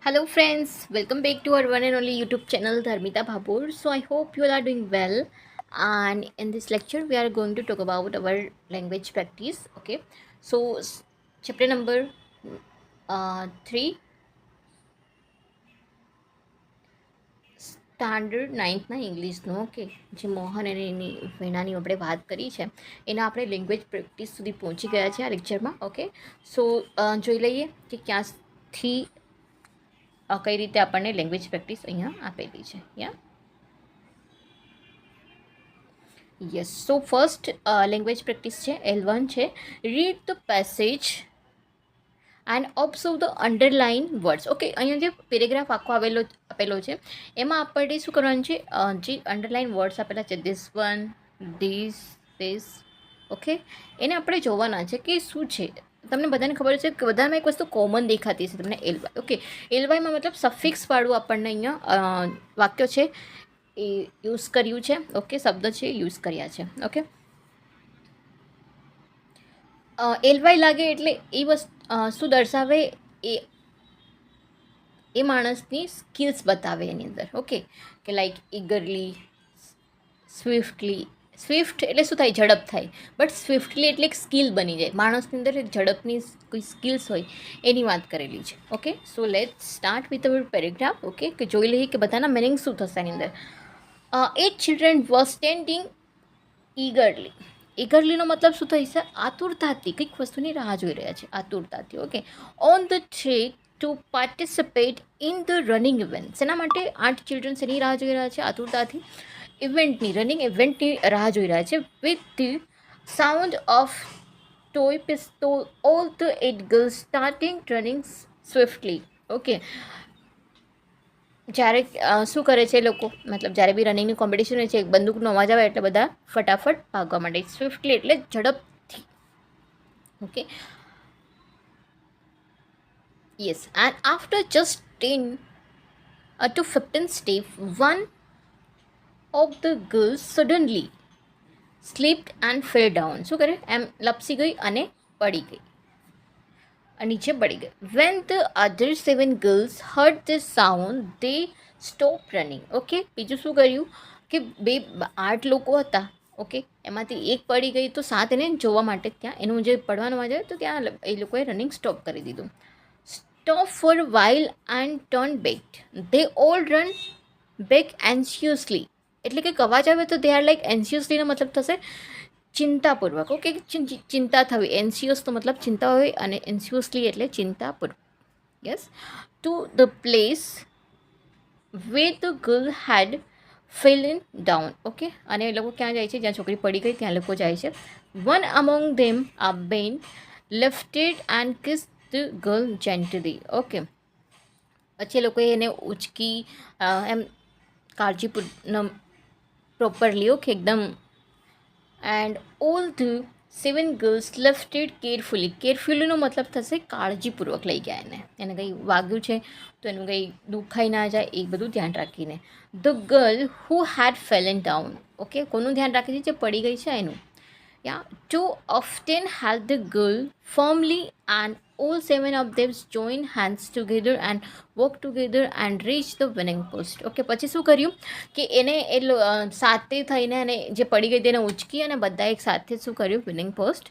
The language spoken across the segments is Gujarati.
Hello friends, welcome back to our one and only YouTube channel Dharmita Bhabur. So I hope you all are doing well, and in this lecture we are going to talk about our language practice. Okay, so chapter number 3, standard નાઇન્થના ઇંગ્લિશનું. ઓકે, જે મોહન અને એની વેણાની આપણે વાત કરી છે એના આપણે લેંગ્વેજ પ્રેક્ટિસ સુધી પહોંચી ગયા છે આ લેક્ચરમાં. ઓકે, સો જોઈ લઈએ કે ક્યાંથી કઈ રીતે આપણને લેંગ્વેજ પ્રેક્ટિસ અહીંયા આપેલી છે. Yes, so first language practice છે L1 છે. Read the passage and observe the underline words. Okay, અહીંયા જે પેરેગ્રાફ આખો આપેલો છે એમાં આપણે શું કરવાનું છે, જે અંડરલાઇન વર્ડ્સ આપેલા છે ધીસ વન, ધીસ, ઓકે, એને આપણે જોવાના છે કે શું છે. તમને બધાને ખબર છે કે બધામાં એક વસ્તુ કોમન દેખાતી છે તમને એલવાય. ઓકે, એલવાયમાં મતલબ સફિક્સવાળું આપણને અહીંયા વાક્ય છે એ યુઝ કર્યું છે. ઓકે, શબ્દ છે યુઝ કર્યા છે. ઓકે, એલવાય લાગે એટલે એ શું દર્શાવે, એ એ માણસની સ્કિલ્સ બતાવે એની અંદર. ઓકે, કે લાઈક ઈગરલી, સ્વિફ્ટ એટલે શું થાય, ઝડપ થાય. બટ સ્વિફ્ટલી એટલે એક સ્કિલ બની જાય, માણસની અંદર એક ઝડપની કોઈ સ્કિલ્સ હોય એની વાત કરેલી છે. Okay, so let start with our paragraph. Okay, કે જોઈ લઈએ કે બધાના મિનિંગ શું થશે એની અંદર. 8 children were standing eagerly. ઇગરલીનો મતલબ શું થઈ છે, આતુરતાથી, કંઈક વસ્તુની રાહ જોઈ રહ્યા છે આતુરતાથી. Okay, on the track two participate in the running event. શેના માટે 8 ચિલ્ડ્રન્સ એની રાહ જોઈ રહ્યા છે આતુરતાથી, ઇવેન્ટની, રનિંગ ઇવેન્ટની રાહ જોઈ રહ્યા છે. With the sound of toy pistol all the 8 girls starting running સ્વિફ્ટલી. Okay, જ્યારે શું કરે છે લોકો, મતલબ જ્યારે બી રનિંગની કોમ્પિટિશન હોય છે, એક બંદૂકનો અવાજ આવે એટલે બધા ફટાફટ ભાગવા માંડે. સ્વિફ્ટલી એટલે ઝડપથી. Okay, yes, and after just 10 to 15 step, one of the girls suddenly slipped and fell down. શું કરે, એમ લપસી ગઈ અને પડી ગઈ, નીચે પડી ગઈ. When the other 7 girls heard this sound, they stopped running. Okay, બીજું શું કર્યું કે 8 લોકો હતા. ઓકે, એમાંથી એક પડી ગઈ તો 7 એને જોવા માટે ત્યાં એનું જે પડવાનો અવાજ આવ્યો તો ત્યાં એ લોકોએ રનિંગ સ્ટોપ કરી દીધું. Stop for while and turn back. They all run back anxiously. એટલે કે અવાજ આવે તો they are like anxiouslyનો મતલબ થશે ચિંતાપૂર્વક. ઓકે, ચિંતા થવી, એન્સિયસ તો મતલબ ચિંતા હોય અને એન્સિયસલી એટલે ચિંતાપૂર્વક. Yes, to the place where the girl had fallen down. Okay, અને એ લોકો ક્યાં જાય છે, જ્યાં છોકરી પડી ગઈ ત્યાં લોકો જાય છે. વન અમોંગ ધેમ આ બેન lifted and kiss the girl gently. Okay, પછી એ લોકોએ એને ઉચકી એમ કાળજીપૂર્વક, પ્રોપરલી. ઓકે, એકદમ. And all the 7 girls lifted carefully. કેરફુલીનો મતલબ થશે કાળજીપૂર્વક લઈ ગયા એને કંઈ વાગ્યું છે તો એનું કંઈ દુખાઈ ના જાય એ બધું ધ્યાન રાખીને. The girl who had fallen down. Okay, કોનું ધ્યાન રાખે છે, જે પડી ગઈ છે એનું. Yeah, too often held the girl firmly, and all 7 of them joined hands together and walked together and reached the winning post. Okay, પછી શું કર્યું કે એને સાથે થઈને અને જે પડી ગઈ તેને ઉચકી અને બધા એક સાથે શું કર્યું, વિનિંગ પોસ્ટ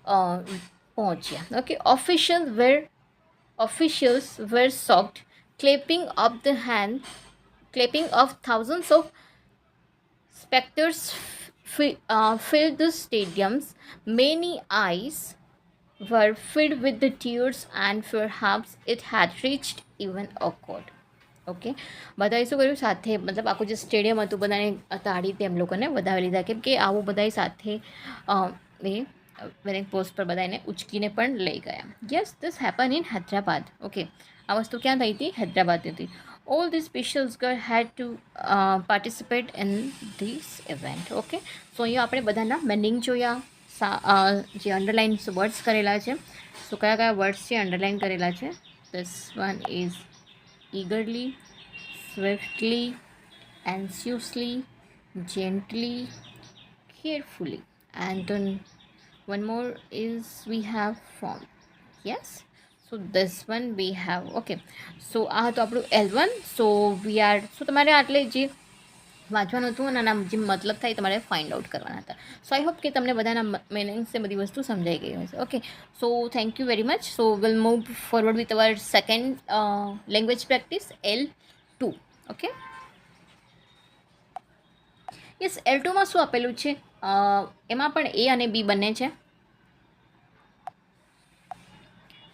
પહોંચ્યા. Okay, officials were shocked, clapping of thousands of spectators filled the stadiums. Many eyes were filled with the tears, and perhaps it had reached even a court. Okay, બધાએ શું કર્યું, સાથે મતલબ આખું જે સ્ટેડિયમ હતું બધાને તાળી તેમ લોકોને વધાવી લીધા, કેમ કે આવું બધાએ સાથે એ વિનિંગ પોસ્ટ પર બધા એને ઉચકીને પણ લઈ ગયા. Yes, this happen in Hyderabad. Okay, આ વસ્તુ ક્યાં થઈ હતી, હૈદરાબાદની હતી. all the special girls had to participate in this event. Okay, so અહીંયા આપણે બધાના મિનિંગ જોયા, જે અંડરલાઇન વર્ડ્સ કરેલા છે. સો કયા કયા વર્ડ્સ છે અંડરલાઇન કરેલા છે. This one is eagerly, swiftly, anxiously, gently, carefully, and then one more is we have formed. Yes, so so this one we have okay. So આ હતું આપણું L1. So we are so તમારે આટલે જે વાંચવાનું હતું અને આના જે મતલબ થાય તમારે ફાઇન્ડ આઉટ કરવાના હતા. સો આઈ હોપ કે તમને બધાના મિનિંગ્સ એ બધી વસ્તુ સમજાઈ ગઈ હશે. Okay, so thank you very much. So will move forward with our second language practice L2. Okay, yes, L2માં શું આપેલું છે? એમાં પણ A અને B બંને છે.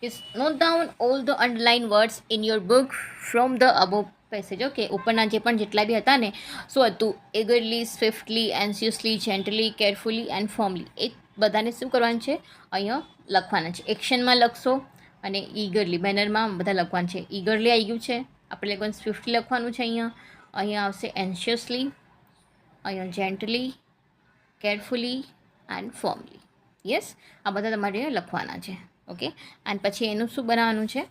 Yes, note down all the underlined words in your book from the above passage. Okay, ઉપરના જે પણ જેટલા બી હતા ને, શું હતું? eagerly, swiftly, anxiously, gently, carefully and firmly. એ બધાને શું કરવાનું છે? અહીંયા લખવાના છે. એક્શનમાં લખશો અને eagerly બેનરમાં બધા લખવાનું છે. eagerly આવી ગયું છે, આપણે લખવાનું swiftly લખવાનું છે. અહીંયા આવશે anxiously, અહીંયા gently, carefully and firmly. Yes, આ બધા તમારે લખવાના છે. ઓકે, અને પછી એનું શું બનાવવાનું છે?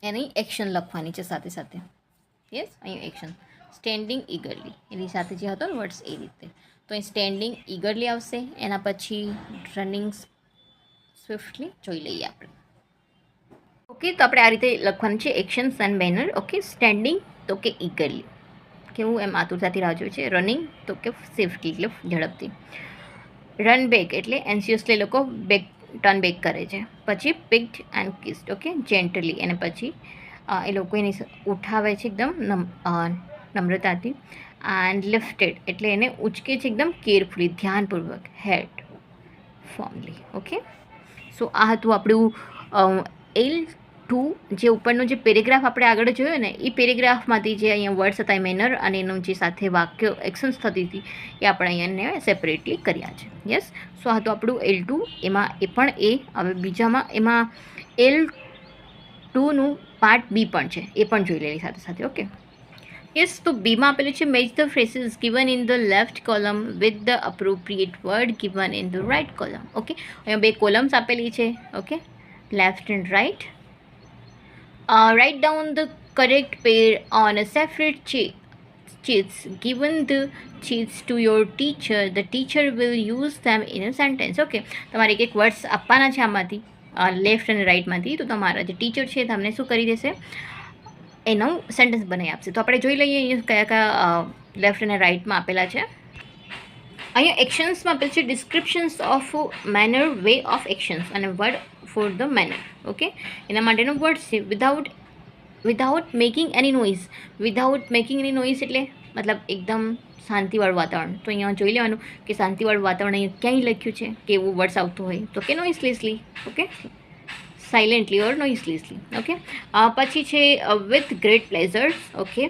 એની એક્શન લખવાની છે સાથે સાથે. યસ, અહીંયા એક્શન સ્ટેન્ડિંગ ઈગરલી એની સાથે જે હતો ને વર્ડ્સ એ રીતે. તો અહીં સ્ટેન્ડિંગ ઈગરલી આવશે, એના પછી રનિંગ સ્વિફ્ટલી જોઈ લઈએ આપણે. ઓકે, તો આપણે આ રીતે લખવાનું છે actions and banner. Okay, standing તો કે ઈગરલી, કેવું એમ આતુરતાથી રાહ જોઈ છે. રનિંગ તો કે સેફ્ટી એટલે ઝડપથી. રન બેક એટલે એન્સિયસલી લોકો બેક ટર્ન બેક કરે છે. પછી picked and kissed. Okay, gently, અને પછી એ લોકો એની ઉઠાવે છે એકદમ નમ્રતાથી. એન્ડ લિફ્ટેડ એટલે એને ઉચકે છે એકદમ કેરફુલી, ધ્યાનપૂર્વક. હેડ ફોર્મલી. ઓકે, સો આ હતું આપણું L2. જે ઉપરનો જે પેરેગ્રાફ આપણે આગળ જોયો ને, એ પેરેગ્રાફમાંથી જે અહીંયા વર્ડ્સ હતા મેનર અને એનું જે સાથે વાક્યો એક્શન્સ થતી હતી એ આપણે અહીંયા સેપરેટલી કર્યા છે. યસ, સો આ હતું આપણું L2. એમાં એ પણ હવે બીજામાં એમાં L2નું પાર્ટ B પણ છે, એ પણ જોઈ લેવી સાથે સાથે. ઓકે, યસ, તો બીમાં આપેલું છે match the phrases given in the left column with the appropriate word given in the right column. Okay, અહીંયા 2 કોલમ્સ આપેલી છે. Okay, left and right. Write down the correct pair on a separate sheets. Given the sheets to your teacher, the teacher will use them in a sentence. Okay, તમારે એક વર્ડ્સ આપવાના છે આમાંથી, લેફ્ટ અને રાઇટમાંથી. તો તમારા જે ટીચર છે તમને શું કરી દેશે? એનું સેન્ટેન્સ બનાવી આપશે. તો આપણે જોઈ લઈએ અહીંયા કયા કયા લેફ્ટ અને રાઇટમાં આપેલા છે. અહીંયા એક્શન્સમાં આપેલ છે descriptions of manner, way of actions અને word for the manner. Okay, એના માટેનો વર્ડ છે without making any noise. Without making any noise એટલે મતલબ એકદમ શાંતિવાળું વાતાવરણ. તો અહીંયા જોઈ લેવાનું કે શાંતિવાળું વાતાવરણ અહીંયા ક્યાંય લખ્યું છે કે એવું વર્ડ્સ આવતું હોય તો કે નોઇઝલેસલી. ઓકે, સાયલેન્ટલી ઓર નોઇઝલેસલી. ઓકે, પછી છે with great pleasures. Okay,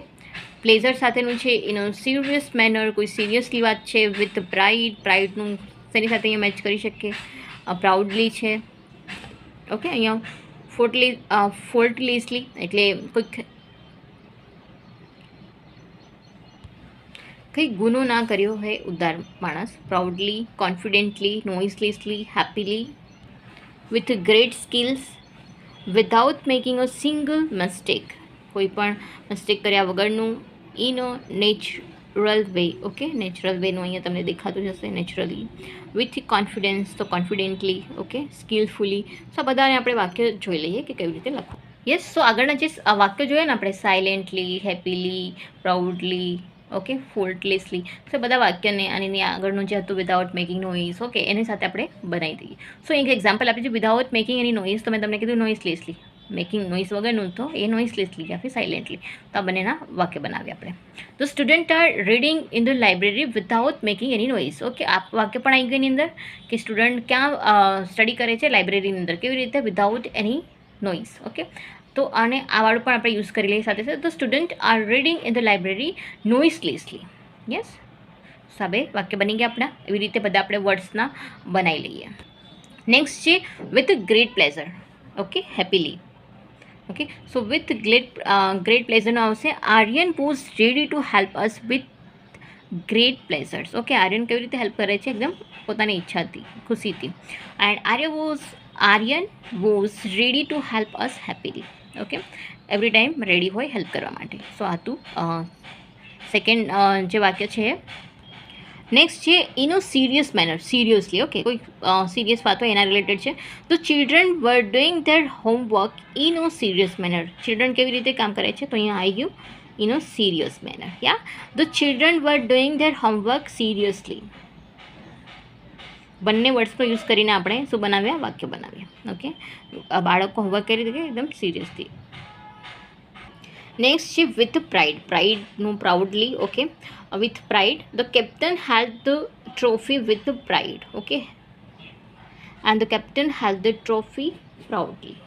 pleasure સાથેનું છે એનું સિરિયસ મેનર, કોઈ સિરિયસલી વાત છે. વિથ પ્રાઇડ, પ્રાઇડનું શેની સાથે અહીંયા મેચ કરી શકીએ? પ્રાઉડલી છે. ઓકે, અહીંયા ફોલ્ટલેસલી એટલે કંઈ ગુનો ના કર્યો હોય ઉદાર માણસ. Proudly, confidently, noiselessly, happily. With great skills, without making a single mistake, કોઈ પણ મિસ્ટેક કર્યા વગરનું. In a natural way. Okay, natural વેનું અહીંયા તમને દેખાતું જશે, નેચરલી. વિથ કોન્ફિડન્સ તો કોન્ફિડન્ટલી. Okay, skillfully. સો આ બધાને આપણે વાક્ય જોઈ લઈએ કે કેવી રીતે લખવું. યસ, સો આગળના જે વાક્ય જોઈએ ને આપણે, સાયલેન્ટલી, હેપીલી, પ્રાઉડલી, ઓકે, ફોલ્ટલેસલી. તો બધા વાક્યને અને એની આગળનું જે હતું વિધાઉટ મેકિંગ નોઇઝ, ઓકે, એની સાથે આપણે બનાવી દઈએ. સો એક એક્ઝામ્પલ આપી છે વિધાઉટ મેકિંગ એની નોઇઝ. તો મેં તમને કીધું નોઇઝલેસલી, મેકિંગ નોઇઝ વગરનું, તો એ નોઇઝલેસલી યા ફિર સાયલેન્ટલી. તો આ બંનેના વાક્ય બનાવીએ આપણે. તો student are reading in the library without making any noise. Okay, આ વાક્ય પણ આવી ગઈ એની અંદર કે સ્ટુડન્ટ ક્યાં સ્ટડી કરે છે? લાઇબ્રેરીની અંદર. કેવી રીતે? વિધાઉટ એની નોઇઝ. ઓકે, તો આને આ વાળું પણ આપણે યુઝ કરી લઈએ સાથે સાથે. તો student are reading in the library noiselessly. Yes, સાબે વાક્ય બની ગયા આપણા. એવી રીતે બધા આપણે વર્ડ્સના બનાવી લઈએ. નેક્સ્ટ છે with great pleasure. Okay, happily. Okay, so with great પ્લેઝરનો આવશે Aryan was ready to help us with great pleasures. Okay, Aryan કેવી રીતે હેલ્પ કરે છે? એકદમ પોતાની ઈચ્છાથી, ખુશીથી. And Aryan was ready to help us happily. Okay, every time ready હોય હેલ્પ કરવા માટે. સો આ હતું સેકન્ડ જે વાક્ય છે નેક્સ્ટ છે in a serious manner, seriously. Okay, કોઈ સિરિયસ વાત હોય એના રિલેટેડ છે. તો children were doing there homework in a serious manner. Children કેવી રીતે કામ કરે છે, તો અહીંયા આવી ગયું in a serious manner. Yeah the children were doing there homework seriously. બંને વર્ડ્સનો યુઝ કરીને આપણે શું બનાવ્યા, વાક્ય બનાવ્યા. ઓકે, બાળકો હોમવર્ક કરી રીતે એકદમ સિરિયસલી. નેક્સ્ટ છે વિથ પ્રાઇડ, પ્રાઇડનું proudly. Okay, with pride the captain has the trophy with pride. Okay, and the captain has the trophy proudly,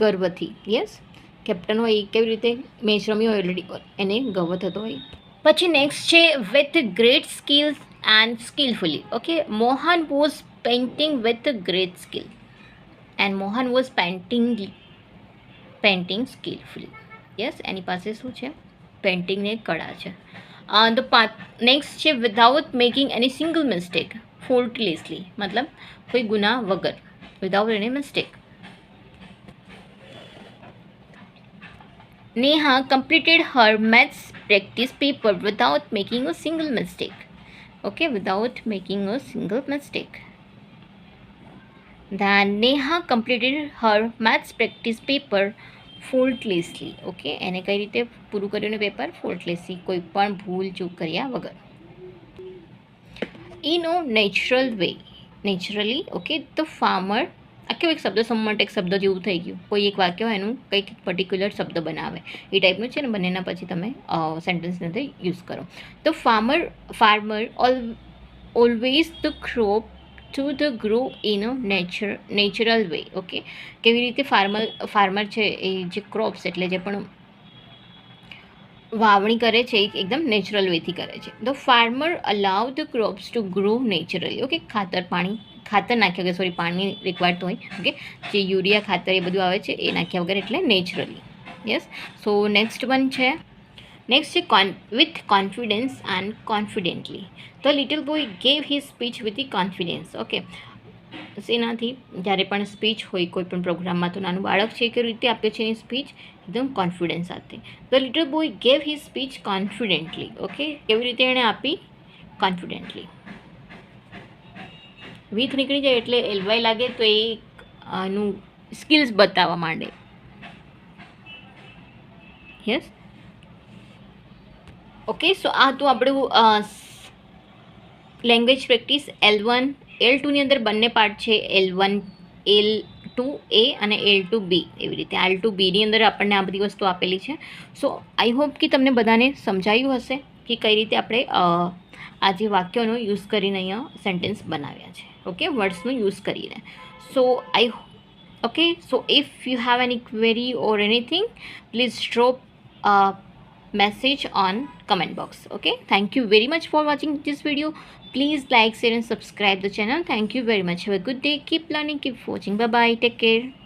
ગર્વથી. યસ, કેપ્ટન હોય એ કેવી રીતે મેચ રમી હોય ઓલરેડી એને ગર્વ થતો હોય. પછી નેક્સ્ટ છે with great skills and skillfully. Okay, Mohan was painting with great skill and Mohan was painting skillfully. Yes, એની પાસે શું છે, પેઇન્ટિંગની કળા છે. નેક્સ્ટ છે without making any single mistake, faultlessly, મતલબ કોઈ ગુના વગર, without any mistake. Neha completed her maths practice paper without making a single mistake. Okay, without making a single mistake. Then Neha completed her maths practice paper faultlessly. Okay, એને કઈ રીતે પૂરું કર્યું પેપર, ફોલ્ટલેસલી, કોઈ પણ ભૂલ ચૂક કર્યા વગર. In a natural way, naturally. Okay, the farmer, આ કેવું એક શબ્દ સમૂહ એક શબ્દ જેવું થઈ ગયું, કોઈ એક વાક્ય હોય એનું કંઈક પર્ટિક્યુલર શબ્દ બનાવે એ ટાઈપનું છે ને, બંનેના પછી તમે સેન્ટેન્સની અંદર યુઝ કરો. તો farmer always the crop to the grow in a natural way. Okay, કેવી રીતે ફાર્મર છે એ જે ક્રોપ્સ એટલે જે પણ વાવણી કરે છે એ એકદમ નેચરલ વેથી કરે છે. The farmer allow the crops two grow naturally. Okay, ખાતર નાખ્યા વગર, સોરી, પાણી રિક્વાયર્ડ હોય. ઓકે, જે યુરિયા ખાતર એ બધું આવે છે એ નાખ્યા વગર, એટલે naturally. Yes, so next one છે, નેક્સ્ટ છે with confidence and confidently. The little boy gave his speech with confidence. Okay, એનાથી જ્યારે પણ સ્પીચ હોય કોઈ પણ પ્રોગ્રામમાં, તો નાનું બાળક છે કેવી રીતે આપે છે એની સ્પીચ એકદમ કોન્ફિડન્સ સાથે. The little boy gave his speech confidently. Okay, કેવી રીતે એણે આપી, કોન્ફિડેન્ટલી. વિથ નીકળી જાય એટલે એલવાય લાગે તો એ આનું સ્કિલ્સ બતાવવા માંડે. યસ, ઓકે, સો આ તો આપણું લેંગ્વેજ પ્રેક્ટિસ L1 L2ની અંદર બંને પાર્ટ છે, L2A અને L2B. એવી રીતે L2Bની અંદર આપણને આ બધી વસ્તુ આપેલી છે. સો આઈ હોપ કે તમને બધાને સમજાયું હશે કે કઈ રીતે આપણે આ જે વાક્યોનો યુઝ કરીને અહીંયા સેન્ટેન્સ બનાવ્યા છે. ઓકે, વર્ડ્સનો યુઝ કરીને. સો okay, so if you have any query or anything, please drop a message on comment box. Okay, thank you very much for watching this video. Please like, share and subscribe the channel. Thank you very much. Have a good day. Keep learning, keep watching. Bye bye, take care.